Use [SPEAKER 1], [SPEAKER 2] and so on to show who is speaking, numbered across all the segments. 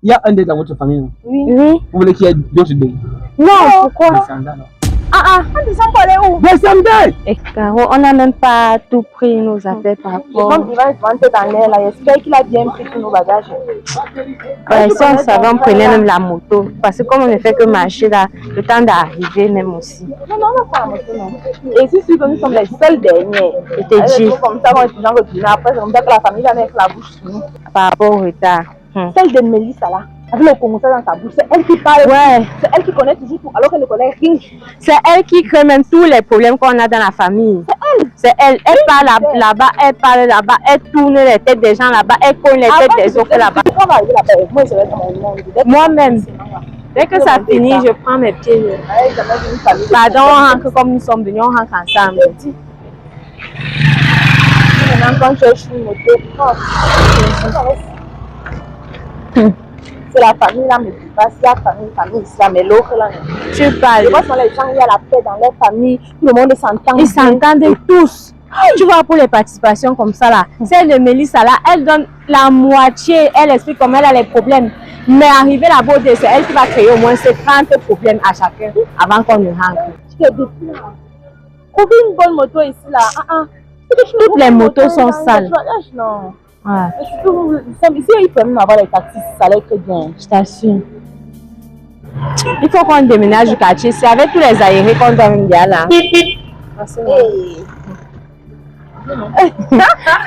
[SPEAKER 1] Il y a un deuil dans votre famille.
[SPEAKER 2] Oui. Oui.
[SPEAKER 1] Vous voulez qu'il y ait d'autres deuils?
[SPEAKER 2] Non, pourquoi?
[SPEAKER 3] Ils sont pas allés où?
[SPEAKER 2] Et Caro, on n'a même pas tout pris nos affaires par rapport.
[SPEAKER 3] Comme il va se vanter dans l'air là, j'espère qu'il a bien pris tous nos bagages.
[SPEAKER 2] Ouais, si on savait, on prenait même la moto. Parce que comme on ne fait que marcher là, le temps d'arriver même aussi.
[SPEAKER 3] Non, on va faire la moto, non. Et si c'est comme nous sommes les seuls derniers,
[SPEAKER 2] je te dis.
[SPEAKER 3] Comme ça, on est toujours retourner après, c'est comme ça que la famille va mettre la bouche sur nous.
[SPEAKER 2] Par rapport au retard.
[SPEAKER 3] Celle de Mélissa là, avec le commentaire dans sa bouche, c'est elle qui parle.
[SPEAKER 2] Ouais.
[SPEAKER 3] C'est elle qui connaît toujours tout, alors qu'elle ne connaît rien.
[SPEAKER 2] C'est elle qui crée même tous les problèmes qu'on a dans la famille. C'est elle. Elle parle là-bas, elle parle là-bas, elle tourne les têtes des gens là-bas, elle cogne les têtes des autres là-bas. Moi-même. Dès que ça finit, je prends mes pieds. Pardon, on rentre comme nous sommes venus, on rentre ensemble.
[SPEAKER 3] Maintenant, quand je suis une moto, c'est la famille là, mais tu passes, il y a famille ici, mais l'autre là.
[SPEAKER 2] Tu parles.
[SPEAKER 3] Je vois sur les gens, il y a la paix dans leur famille, tout le monde s'entend.
[SPEAKER 2] Ils s'entendent tous. Tu vois, pour les participations comme ça là, celle de Mélissa là, elle donne la moitié, elle explique comment elle a les problèmes. Mais arrivé là-bas, c'est elle qui va créer au moins 30 problèmes à chacun avant qu'on ne rentre.
[SPEAKER 3] Tu te dis, trouver une bonne moto ici là.
[SPEAKER 2] Toutes les motos sont sales.
[SPEAKER 3] Non.
[SPEAKER 2] Ouais.
[SPEAKER 3] Ici, il peut même avoir les taxis, ça allait très bien.
[SPEAKER 2] Je t'assure. Il faut qu'on déménage du quartier. C'est avec tous les aérés qu'on donne bien là.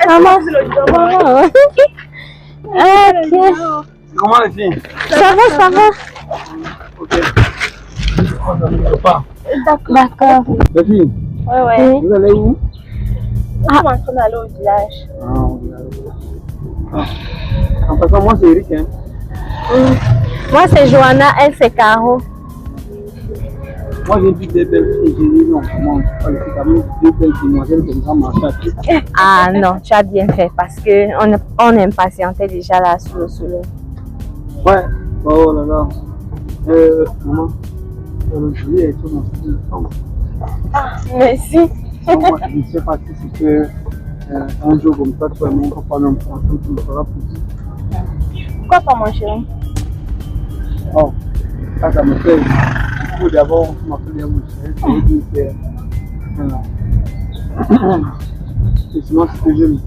[SPEAKER 2] Maman. Ok.
[SPEAKER 1] Comment les filles?
[SPEAKER 2] Ça va.
[SPEAKER 1] Ok.
[SPEAKER 2] D'accord.
[SPEAKER 1] Les filles?
[SPEAKER 3] Ouais.
[SPEAKER 1] Vous allez où?
[SPEAKER 3] On est en train d'aller au village.
[SPEAKER 1] Au village. En passant, moi c'est Eric. Hein.
[SPEAKER 2] Moi c'est Johanna, elle c'est Caro.
[SPEAKER 1] Moi j'ai vu des belles filles, j'ai dit non, comment quand même deux belles demoiselles comme ça marcher.
[SPEAKER 2] Ah non, tu as bien fait parce que on impatientait déjà là sous le soleil.
[SPEAKER 1] Ouais, oh là là. Maman, le juillet est tout mon style.
[SPEAKER 3] Merci.
[SPEAKER 1] Moi, je ne sais pas si c'est que un jour comme ça, toi et moi, on va parler ensemble, tu me feras plus.
[SPEAKER 3] Pourquoi pas mon chéri?
[SPEAKER 1] Oh, ça me fait. Il faut d'abord, on m'appelle bien mon chéri, c'est et sinon, c'est que j'aime.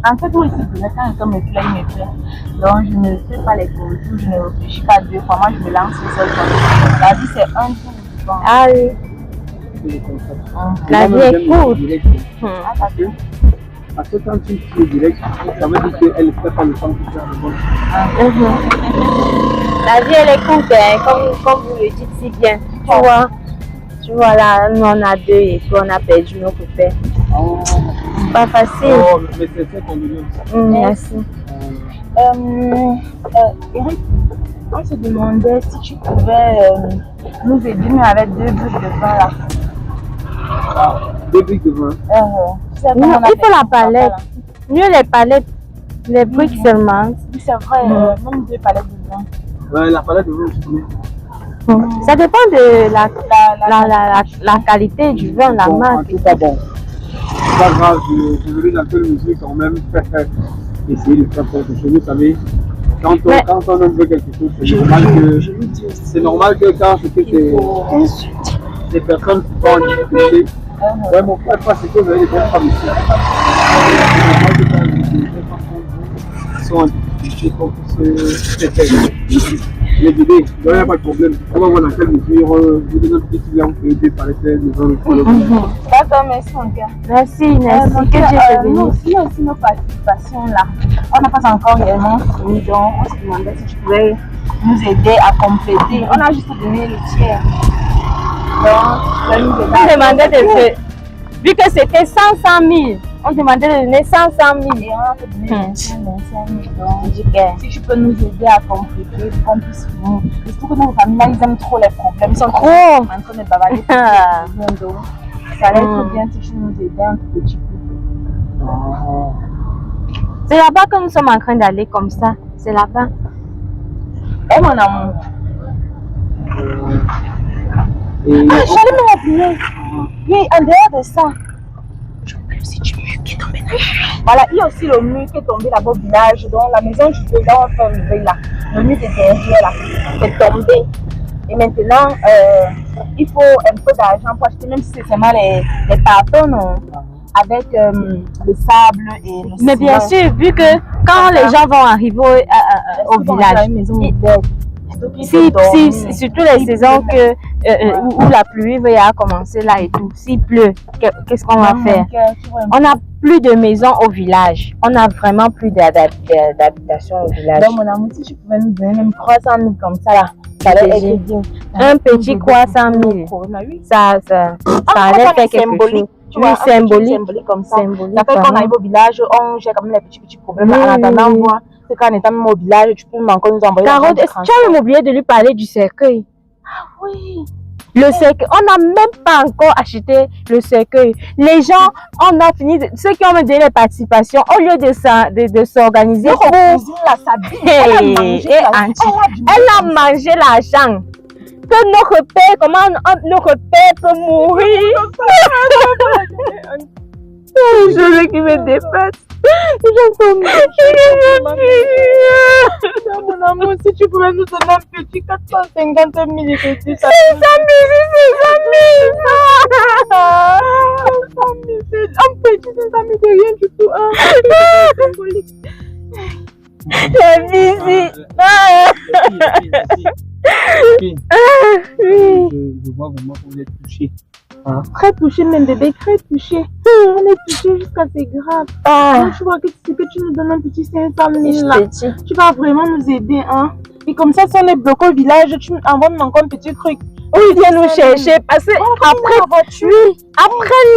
[SPEAKER 3] En fait, moi, ici, quand quelqu'un me plaît, il me plaît. Donc, je ne fais pas les contours, je ne réfléchis pas deux fois. Moi, je me lance seul. La vie, c'est un tour.
[SPEAKER 2] Ah oui. La vie est courte.
[SPEAKER 1] Parce que quand tu es direct, ça veut dire qu'elle ne fait pas le temps pour faire le bon.
[SPEAKER 2] La vie elle est courte, hein, comme vous le dites si bien. Tu vois là, nous on a deux et puis on a perdu nos pères. C'est pas facile.
[SPEAKER 1] Oh, mais c'est ton million.
[SPEAKER 2] Merci.
[SPEAKER 3] Eric, on se demandait si tu pouvais nous aider, mais avec 2 briques de vin là.
[SPEAKER 1] 2 briques de vin.
[SPEAKER 2] Non, il faut la palette. Mieux les palettes, les briques seulement.
[SPEAKER 3] Oui, c'est vrai, même 2 palettes de vin.
[SPEAKER 1] Ouais, la palette de vin, je connais.
[SPEAKER 2] Ça dépend de la qualité du vin, la marque.
[SPEAKER 1] En tout cas, bon, c'est pas grave, je vais dans quelle mesure quand même essayer de faire quelque chose. Vous savez, quand on aime quelque chose, c'est normal que quand c'est des personnes qui sont en difficulté, ouais, mon frère, pas c'est que vous avez des bonnes femmes ici. Ils sont en difficulté pour les bébés, il n'y a pas de problème. On va voir dans quelle mesure vous donnez un petit lien, on peut aider par les têtes, les hommes.
[SPEAKER 3] D'accord, merci mon gars.
[SPEAKER 2] Merci, que Dieu te bénisse.
[SPEAKER 3] Nous aussi, nos participations là, on n'a pas encore réellement fini, donc on se demandait si tu pouvais nous aider à compléter. On a juste donné le tiers. Donc, tu peux nous aider.
[SPEAKER 2] On demandait de faire, vu que c'était 100 000, on demandait de donner 100 000.
[SPEAKER 3] Et on a fait donner 25 000. Donc, si tu peux nous aider à compléter, qu'on puisse finir. Et surtout que nos familles là, ils aiment trop les problèmes. Ils sont trop en train de bavarder. Ça allait être bien si tu nous aidais un petit peu.
[SPEAKER 2] C'est là-bas que nous sommes en train d'aller comme ça. C'est là-bas.
[SPEAKER 3] Eh mon amour.
[SPEAKER 1] J'allais
[SPEAKER 3] me rappeler. Oui, en dehors de ça, je vois aussi du mur qui est tombé là. Voilà, il y a aussi le mur qui est tombé là-bas au village. Donc la maison, je vais là, on fait un lever là. le mur de derrière là, c'est tombé. Et maintenant, il faut un peu d'argent pour acheter, même si c'est seulement les cartons, non, avec le sable et le
[SPEAKER 2] Mais bien sûr, vu que quand les gens vont arriver au village, surtout les saisons où la pluie va commencer là et tout, s'il pleut, qu'est-ce qu'on va faire? On n'a plus de maison au village. On n'a vraiment plus d'habitation au village.
[SPEAKER 3] Donc, mon amour, si je pouvais nous donner même 300 000 comme ça là, ça allait être bien.
[SPEAKER 2] Un petit 300 000. Ça allait faire quelque chose. Oui, symbolique
[SPEAKER 3] comme ça. Ça fait qu'on arrive au village, on gère quand même les petits problèmes. En attendant, on voit que quand on est même au village, tu peux encore nous envoyer.
[SPEAKER 2] Carotte, est-ce que tu as même oublié de lui parler du cercueil?
[SPEAKER 3] Ah oui.
[SPEAKER 2] Le cercueil, on n'a même pas encore acheté le cercueil. Les gens, on a fini, ceux qui ont donné les participations, au lieu de s'organiser pour... Elle a mangé l'argent. Que notre père, comment notre père peut mourir? Je veux qu'il me dépasse.
[SPEAKER 3] Mon amour, si tu pouvais nous donner un petit 450 000, je te dis ça.
[SPEAKER 2] 500 000,
[SPEAKER 3] Un petit 500 000 de rien du tout.
[SPEAKER 2] La visite.
[SPEAKER 1] Je vois vraiment que vous êtes touché. Hein?
[SPEAKER 3] Très touché, même bébé, très touché. On est touché jusqu'à c'est grave. Tu vois que tu nous donnes un petit 500 000 là. Tu vas vraiment nous aider, hein. Et comme ça, si on est bloqué au village, tu envoies même encore un petit truc.
[SPEAKER 2] Oui, viens nous chercher. Parce que après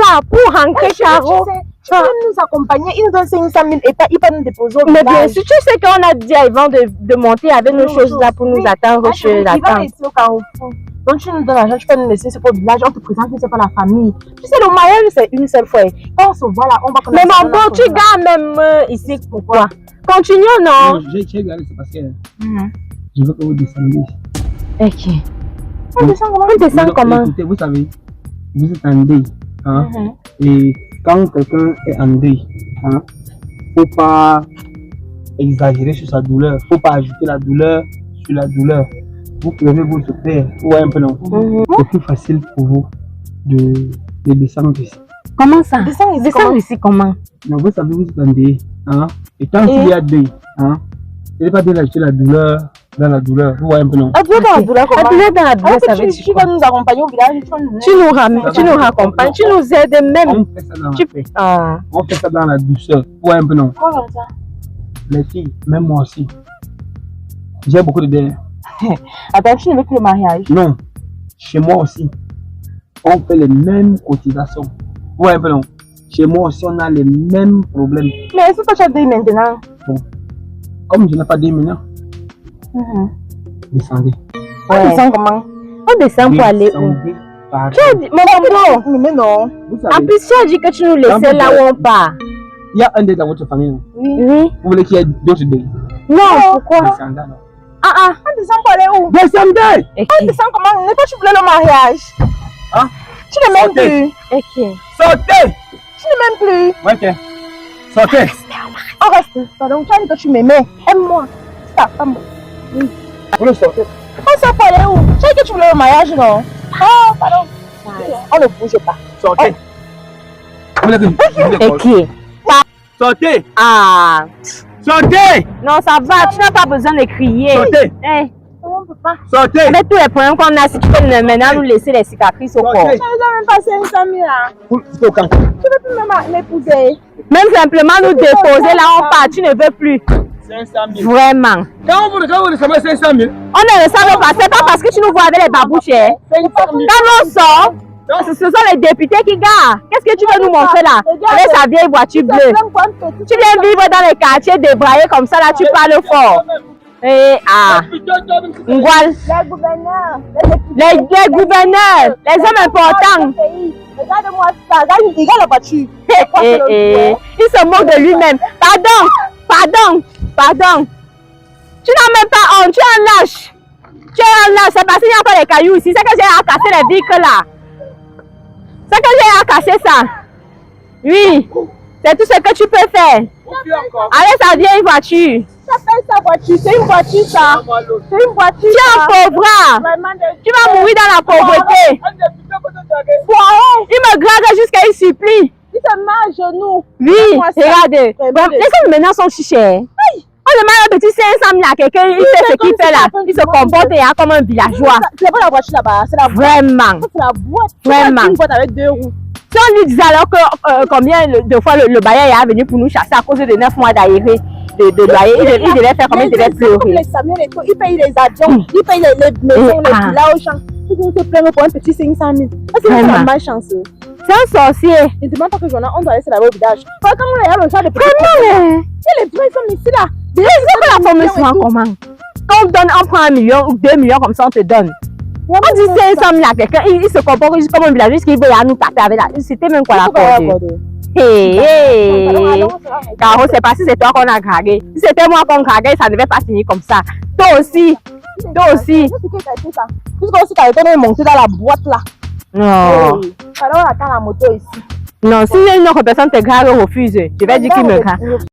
[SPEAKER 2] là, pour rentrer Caro.
[SPEAKER 3] Tu peux nous accompagner, il nous donne 500 000 et il va nous déposer au village.
[SPEAKER 2] Mais bien sûr, tu sais qu'on a dit à Yvan de monter avec nos choses là pour nous attendre chez la tante.
[SPEAKER 3] Il va laisser au Carrefour. Donc tu nous donnes l'argent, tu peux nous laisser sur le village, on te présente, c'est pas la famille. Tu sais, le mariage c'est une seule fois. Quand on se voit là, on va commencer.
[SPEAKER 2] Mais maman, tu gardes même ici, pourquoi? Continuons, non?
[SPEAKER 1] J'ai regardé, c'est parce que je veux que vous descendiez.
[SPEAKER 2] Ok.
[SPEAKER 3] On descend comment?
[SPEAKER 2] On descend comment?
[SPEAKER 1] Écoutez, vous savez, vous êtes en deuil. Hein? Et quand quelqu'un est en deuil, hein, faut pas exagérer sur sa douleur, faut pas ajouter la douleur sur la douleur. Vous pleurez votre père, vous voyez un peu non? C'est plus facile pour vous de descendre ici.
[SPEAKER 2] Comment ça? Descendre ici comment?
[SPEAKER 1] Non, vous savez, vous êtes en deuil, hein, et tant qu'il y a deuil, hein, il n'est pas bien d'ajouter la douleur dans la douleur, vous voyez un peu non?
[SPEAKER 3] La douleur dans la douleur, comment?
[SPEAKER 2] La douleur dans la douleur, ça veut dire
[SPEAKER 3] tu vas nous accompagner au village,
[SPEAKER 2] tu nous raccompagnes, tu nous aides même.
[SPEAKER 1] On fait ça dans la paix. On fait ça dans la douceur, vous voyez un peu non?
[SPEAKER 3] Comment ça?
[SPEAKER 1] Les filles, même moi aussi, j'ai beaucoup de deuil.
[SPEAKER 3] Attends, tu ne veux plus le mariage?
[SPEAKER 1] Non, chez moi aussi, on fait les mêmes cotisations. Vous voyez un peu non? Chez moi aussi, on a les mêmes problèmes.
[SPEAKER 3] Mais est-ce que tu as dit maintenant?
[SPEAKER 1] Bon, comme je n'ai pas dit maintenant, descendez.
[SPEAKER 3] On descend comment?
[SPEAKER 2] On descend pour aller où? Tu as dit, maman,
[SPEAKER 3] mais non.
[SPEAKER 2] En plus, tu as dit que tu nous laissais là où on part.
[SPEAKER 1] Il y a un deuil dans votre famille.
[SPEAKER 2] Oui.
[SPEAKER 1] Vous voulez qu'il y ait d'autres deuils?
[SPEAKER 2] Non, pourquoi?
[SPEAKER 1] Descendez alors.
[SPEAKER 3] On descend pour aller où?
[SPEAKER 1] Descendez!
[SPEAKER 3] On descend comment? N'est pas tu voulais le mariage?
[SPEAKER 1] Hein?
[SPEAKER 3] Tu ne m'aimes plus.
[SPEAKER 2] Ok.
[SPEAKER 1] Sortez!
[SPEAKER 3] Tu ne m'aimes plus.
[SPEAKER 1] Ok. Sortez!
[SPEAKER 3] On reste. Pardon, tu as dit que tu m'aimais. Aime-moi. C'est ta femme.
[SPEAKER 1] Vous le sortez?
[SPEAKER 3] On sort pour aller où? Tu as dit que tu voulais le mariage, non? Oh, pardon. On ne bouge pas.
[SPEAKER 1] Sortez! Vous l'avez dit?
[SPEAKER 2] Ok.
[SPEAKER 1] Sortez!
[SPEAKER 2] Ah.
[SPEAKER 1] Sortez!
[SPEAKER 2] Non, ça va, tu n'as pas besoin de crier.
[SPEAKER 1] Sortez!
[SPEAKER 3] On ne peut pas.
[SPEAKER 1] Sortez!
[SPEAKER 2] Avec tous les problèmes qu'on a, si tu peux maintenant nous laisser les cicatrices au corps.
[SPEAKER 3] Tu ne dois même pas 500 000 là.
[SPEAKER 1] Vous au camp.
[SPEAKER 3] Tu ne veux plus même m'épouser.
[SPEAKER 2] Même simplement nous déposer là, on part, tu ne veux plus.
[SPEAKER 1] 500 000.
[SPEAKER 2] Vraiment.
[SPEAKER 1] Quand vous recevez 500 000,
[SPEAKER 2] On ne le savait pas, c'est pas parce que tu nous vois avec les babouches.
[SPEAKER 1] 500 000.
[SPEAKER 2] Quand on sort, ce sont les députés qui gardent. Qu'est-ce que tu veux nous montrer là? Avec sa vieille voiture bleue. Tu viens vivre dans les quartiers débraillés comme ça, là, tu parles fort. Et Ngwal.
[SPEAKER 3] Les gouverneurs.
[SPEAKER 2] Les gouverneurs, les hommes importants.
[SPEAKER 3] Regarde-moi ça. Regarde la voiture.
[SPEAKER 2] Il se moque de lui-même. Pardon. Tu n'as même pas honte, tu es un lâche. C'est parce qu'il n'y a pas de cailloux ici. C'est que j'ai à casser les vitres là. C'est que j'ai à casser ça. Oui, c'est tout ce que tu peux faire. Avec sa vieille voiture.
[SPEAKER 3] s'appelle sa voiture? C'est une voiture, ça. C'est une voiture.
[SPEAKER 2] Tu es un pauvre. Tu vas mourir dans la pauvreté. Il me grade jusqu'à il supplie.
[SPEAKER 3] Il se met à genoux.
[SPEAKER 2] Oui, regardez. Les hommes maintenant sont chichés. On demande un petit 500 000 à quelqu'un, il fait ce qu'il fait là. Il se comporte comme un villageois.
[SPEAKER 3] C'est pas la voiture là-bas, c'est la boîte.
[SPEAKER 2] Vraiment.
[SPEAKER 3] C'est la boîte.
[SPEAKER 2] Vraiment.
[SPEAKER 3] Une boîte avec 2 roues.
[SPEAKER 2] Si on lui disait alors que combien de fois le bailleur est venu pour nous chasser à cause de 9 mois d'aéré de loyer, il devait faire combien? Il devait pleurer.
[SPEAKER 3] Les camions et tout, il paye les avions, il paye les maisons, les villas au champ. Tout le monde se plaint pour un petit 500 000. C'est un malchanceux.
[SPEAKER 2] C'est un sorcier.
[SPEAKER 3] Ne demande pas que on doit laisser là-bas au village. Quand on regarde le genre de petits.
[SPEAKER 2] Vraiment?
[SPEAKER 3] Les vrais sont ici là.
[SPEAKER 2] C'est quoi la formation en comment? Quand on prend 1 million ou 2 millions comme ça, on te donne. On dit 500 000 à quelqu'un, il se comporte juste comme un village, qu'il veut nous taper avec la. C'était même quoi la corde? Hé, Caro, c'est pas si c'est toi qu'on a craqué. Si c'était moi qu'on craquait, ça ne devait pas finir comme ça. Toi aussi. Toi aussi.
[SPEAKER 3] Puisque aussi, tu as été monté dans la boîte là.
[SPEAKER 2] Non.
[SPEAKER 3] Alors, on attend la moto ici.
[SPEAKER 2] Non, si une autre personne te grave, refuse. Je vais dire qu'il me grave.